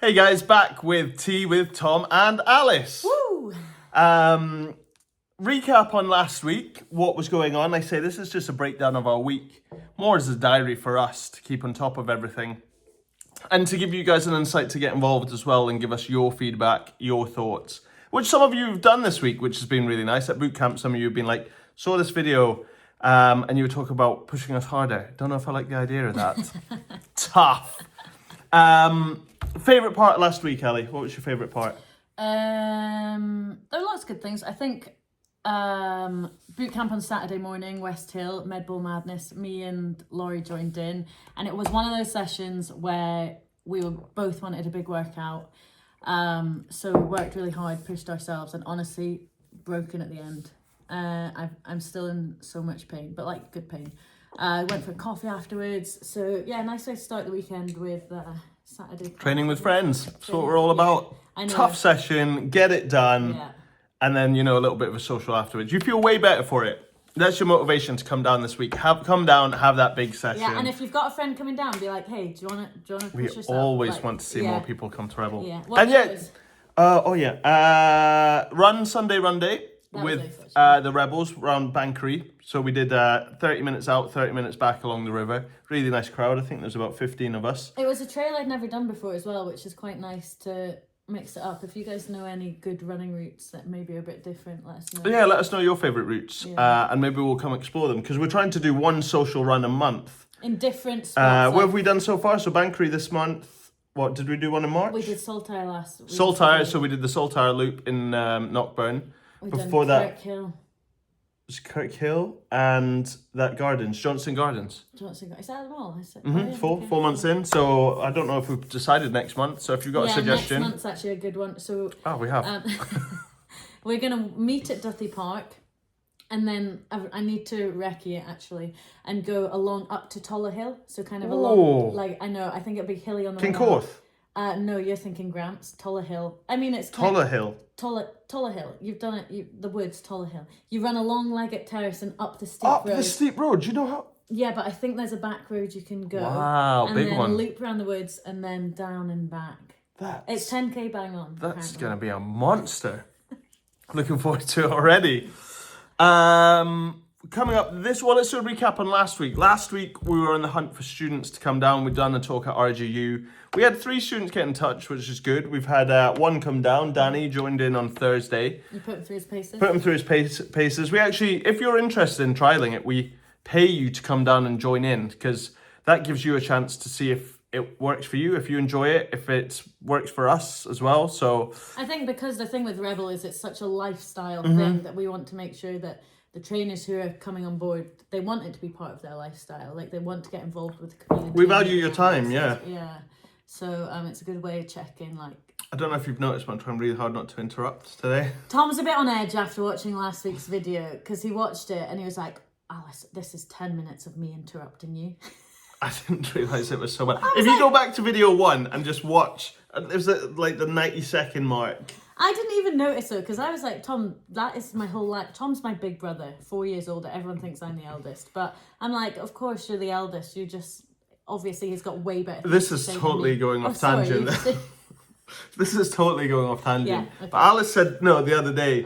Hey guys, back with Tea with Tom and Alice. Woo! Recap on last week, what was going on. I say this is just a breakdown of our week, more as a diary for us to keep on top of everything. And to give you guys an insight to get involved as well and give us your feedback, your thoughts, which some of you have done this week, which has been really nice. At boot camp, some of you have been like, saw this video, and you were talking about pushing us harder. Don't know if I like the idea of that. Tough. Favourite part last week, Ellie? What was your favourite part? There are lots of good things. I think boot camp on Saturday morning, West Hill, Med Bowl Madness, me and Laurie joined in. And it was one of those sessions where we were both wanted a big workout. So we worked really hard, pushed ourselves, and honestly, broken at the end. I'm still in so much pain, but like good pain. Went for coffee afterwards. So yeah, nice way to start the weekend with Saturday. Training with friends. That's what we're all about. I know. Tough session, get it done. Yeah. And then, a little bit of a social afterwards. You feel way better for it. That's your motivation to come down this week. Come down, have that big session. Yeah, and if you've got a friend coming down, be like, hey, do you want to push yourself? We always want to see more people come to Rebel. Yeah. And yet, run Sunday run day with the Rebels around Bankery. So we did 30 minutes out, 30 minutes back along the river. Really nice crowd. I think there's about 15 of us. It was a trail I'd never done before as well, which is quite nice to mix it up. If you guys know any good running routes that maybe are a bit different, let us know. Yeah, let us know your favourite routes, and maybe we'll come explore them, because we're trying to do one social run a month. In different spots. What have we done so far? So Bankery this month. What, did we do one in March? We did Saltire last week. Saltire, so we did the Saltire loop in Knockburn. Before that, Kirk Hill. it was Kirk Hill and that Johnson Gardens. Is that them all? Four months in. So I don't know if we've decided next month. So if you've got a suggestion. Next month's actually a good one. So we have. We're gonna meet at Duthie Park, and then I need to recce it actually and go along up to Toller Hill. So kind of along, I think it'll be hilly on the way. Kincorth. No, you're thinking Gramps. Toller Hill. I mean, it's Toller Hill. Toller Hill. You've done it. The woods, Toller Hill. You run along Leggett Terrace and up the steep road. Up the steep road. Do you know how? Yeah, but I think there's a back road you can go. Wow, and big then one. Loop around the woods and then down and back. It's 10k bang on. That's going to be a monster. Looking forward to it already. Coming up let's do a recap on last week. Last week we were on the hunt for students to come down. We'd done a talk at RGU. We had 3 students get in touch, which is good. We've had one come down. Danny joined in on Thursday. You put him through his paces? Put him through his paces. We actually, if you're interested in trialling it, we pay you to come down and join in, because that gives you a chance to see if it works for you, if you enjoy it, if it works for us as well. So I think because the thing with Rebel is it's such a lifestyle thing that we want to make sure that the trainers who are coming on board, they want it to be part of their lifestyle. Like, they want to get involved with the community. We value your time, yeah. Yeah. So it's a good way to check in. Like, I don't know if you've noticed, but I'm trying really hard not to interrupt today. Tom's a bit on edge after watching last week's video, because he watched it and he was like, Alice, this is 10 minutes of me interrupting you. I didn't realise it was so bad. If you go back to video 1 and just watch, it was like the 90-second mark. I didn't even notice though, because I was like, Tom, that is my whole life. Tom's my big brother, 4 years older. Everyone thinks I'm the eldest. But I'm like, of course you're the eldest. You just, obviously he's got way better. This is totally going off tangent. This is totally going off tangent. Yeah, okay. But Alice said, no, the other day,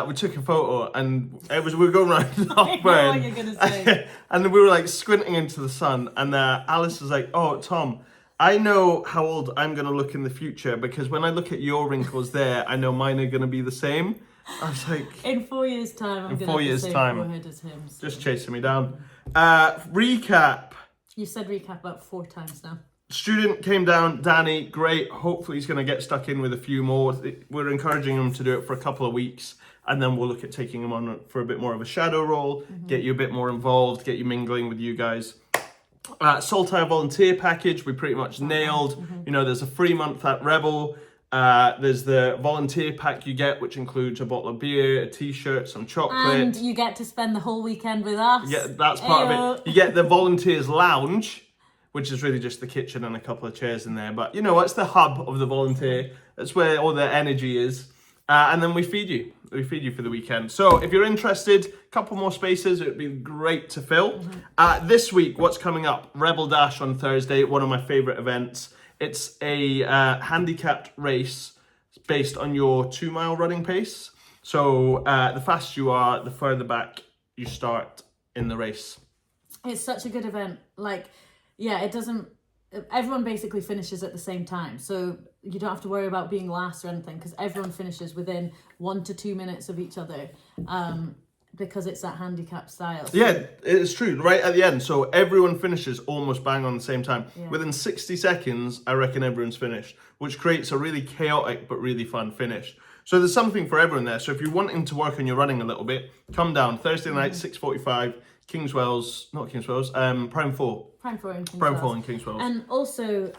we took a photo and we were going around Knockburn. I know what you're going to say. And we were like squinting into the sun. And Alice was like, oh, Tom, I know how old I'm going to look in the future, because when I look at your wrinkles there, I know mine are going to be the same. I was like... In 4 years' time, I'm going to have the same forehead as him. So. Just chasing me down. Recap. You've said recap about 4 times now. Student came down, Danny, great. Hopefully he's going to get stuck in with a few more. We're encouraging him to do it for a couple of weeks, and then we'll look at taking him on for a bit more of a shadow role, get you a bit more involved, get you mingling with you guys. Saltire volunteer package, we pretty much nailed. There's a free month at Rebel. There's the volunteer pack you get, which includes a bottle of beer, a t-shirt, some chocolate. And you get to spend the whole weekend with us. Yeah, that's part of it. You get the volunteers lounge, which is really just the kitchen and a couple of chairs in there. But, it's the hub of the volunteer. That's where all the energy is. And then we feed you. We feed you for the weekend. So if you're interested, a couple more spaces. It would be great to fill. This week, what's coming up? Rebel Dash on Thursday, one of my favourite events. It's a handicapped race based on your 2 mile running pace. So the faster you are, the further back you start in the race. It's such a good event. Like, yeah, it doesn't, everyone basically finishes at the same time. So you don't have to worry about being last or anything, because everyone finishes within 1 to 2 minutes of each other. Because it's that handicap style. Yeah, it's true. Right at the end, so everyone finishes almost bang on the same time. Yeah. Within 60 seconds, I reckon everyone's finished, which creates a really chaotic but really fun finish. So there's something for everyone there. So if you're wanting to work on your running a little bit, come down Thursday night, 6:45, Prime 4. Prime 4 in Kingswells. Prime 4 in Kingswells. And also,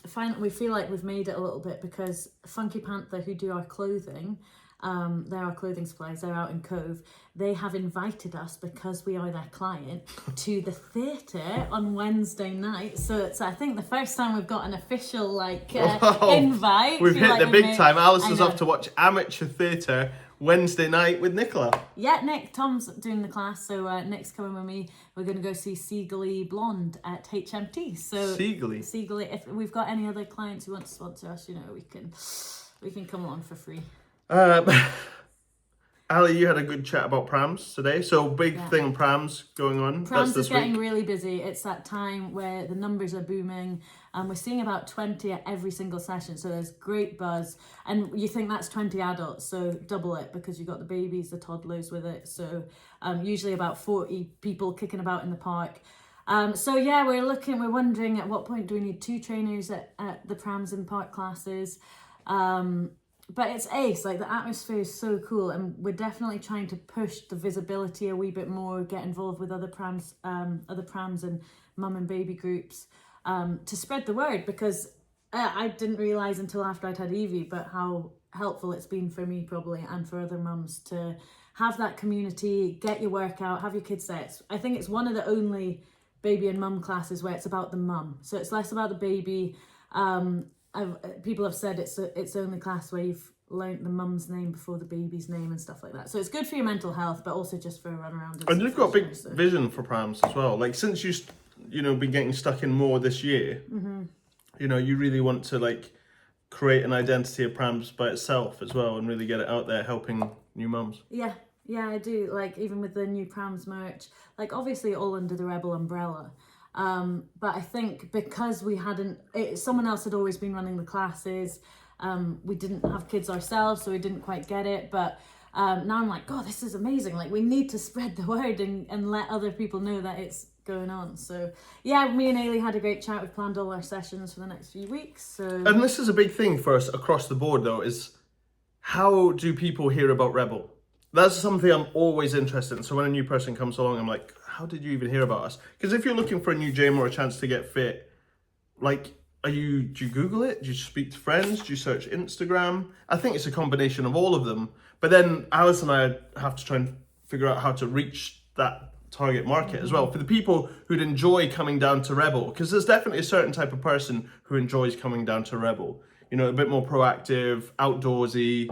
finally, we feel like we've made it a little bit, because Funky Panther, who do our clothing, they're our clothing supplies, they're out in Cove, they have invited us, because we are their client, to the theatre on Wednesday night. So it's, I think, the first time we've got an official invite. We've hit the big time. Alice is I know. off to watch amateur theatre Wednesday night with Nicola. Yeah, Nick, Tom's doing the class, so Nick's coming with me. We're going to go see Seagully Blonde at HMT. So Seagully, if we've got any other clients who want to sponsor us, we can come along for free. Ali, you had a good chat about Prams today. So big thing Prams going on. Prams is getting really busy. It's that time where the numbers are booming. We're seeing about 20 at every single session. So there's great buzz. And you think that's 20 adults, so double it, because you've got the babies, the toddlers with it. So usually about 40 people kicking about in the park. So yeah, we're wondering at what point do we need 2 trainers at the Prams in park classes. But it's ace, like the atmosphere is so cool, and we're definitely trying to push the visibility a wee bit more, get involved with other Prams and mum and baby groups, to spread the word, because I didn't realise until after I'd had Evie, but how helpful it's been for me probably, and for other mums, to have that community, get your workout, have your kids there. I think it's one of the only baby and mum classes where it's about the mum, so it's less about the baby. People have said it's the only class where you've learnt the mum's name before the baby's name and stuff like that. So it's good for your mental health, but also just for a run around. And you've got a big vision for Prams as well. Like, since been getting stuck in more this year, you really want to create an identity of Prams by itself as well, and really get it out there helping new mums. Yeah, I do. Like, even with the new Prams merch, obviously all under the Rebel umbrella. But I think because someone else had always been running the classes, we didn't have kids ourselves, so we didn't quite get it. But now I'm like, God, this is amazing. We need to spread the word and let other people know that it's going on. So yeah, me and Ailey had a great chat. We've planned all our sessions for the next few weeks. So, and this is a big thing for us across the board, though, is how do people hear about Rebel? That's something I'm always interested in. So when a new person comes along, I'm like, how did you even hear about us? Because if you're looking for a new gym or a chance to get fit, do you Google it? Do you speak to friends? Do you search Instagram? I think it's a combination of all of them. But then Alice and I have to try and figure out how to reach that target market as well, for the people who'd enjoy coming down to Rebel, because there's definitely a certain type of person who enjoys coming down to Rebel. A bit more proactive, outdoorsy,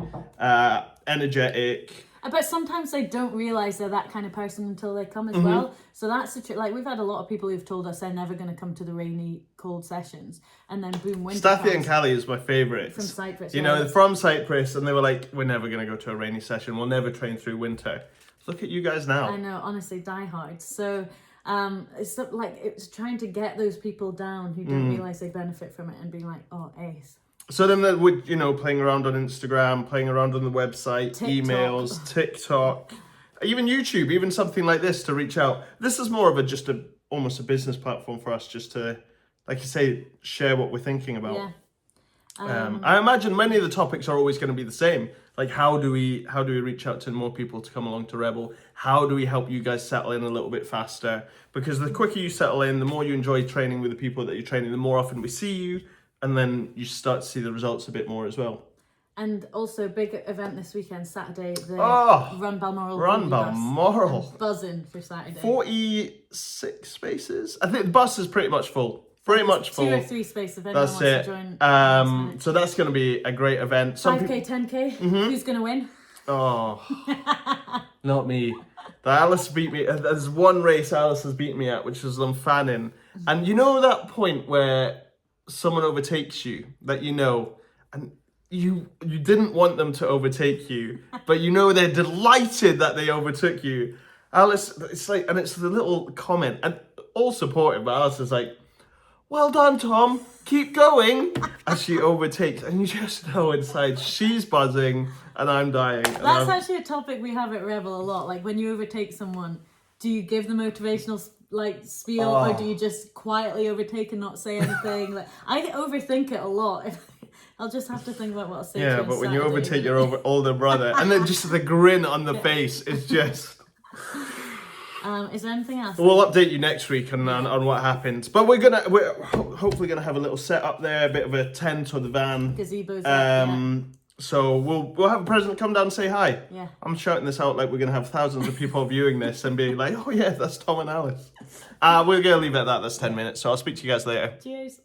energetic. But sometimes they don't realise they're that kind of person until they come as well. So that's the truth. We've had a lot of people who've told us they're never going to come to the rainy, cold sessions, and then boom, winter Staffy and Callie is my favourite. From Cyprus. From Cyprus, and they were like, we're never going to go to a rainy session. We'll never train through winter. Look at you guys now. I know, honestly, diehards. So it's trying to get those people down who don't realise they benefit from it, and being like, oh, ace. So then they would, playing around on Instagram, playing around on the website, emails, TikTok, even YouTube, even something like this to reach out. This is more of almost a business platform for us, just to, like you say, share what we're thinking about. Yeah. I imagine many of the topics are always going to be the same. Like, how do we reach out to more people to come along to Rebel? How do we help you guys settle in a little bit faster? Because the quicker you settle in, the more you enjoy training with the people that you're training, the more often we see you. And then you start to see the results a bit more as well. And also, big event this weekend, Saturday, the Run Balmoral. Run Balmoral. Buzzing for Saturday. 46 spaces. I think the bus is pretty much full. Pretty much full. 2 or 3 spaces if anyone That's wants it. to join. So that's going to be a great event. 5K, 10K. Who's going to win? Oh, not me. Alice beat me. There's one race Alice has beat me at, which was on Fannin. And you know that point where someone overtakes you that you know, and you didn't want them to overtake you, but you know they're delighted that they overtook you. Alice, it's like, and it's the little comment, and all supportive, but Alice is like, well done, Tom, keep going, as she overtakes, and you just know inside she's buzzing and I'm dying. And That's actually a topic we have at Rebel a lot. Like, when you overtake someone, do you give the motivational like spiel, or do you just quietly overtake and not say anything? Like, I overthink it a lot. I'll just have to think about what I'll say. Yeah, to you on but when you Saturday. overtake your older brother, and then just the grin on the face is just. Is there anything else? We'll update you next week on what happens. But we're hopefully gonna have a little set up there, a bit of a tent or the van. Gazebo's So we'll have a president come down and say hi. Yeah. I'm shouting this out like we're gonna have thousands of people viewing this and being like, oh yeah, that's Tom and Alice. We're gonna leave it at that. That's 10 minutes. So I'll speak to you guys later. Cheers.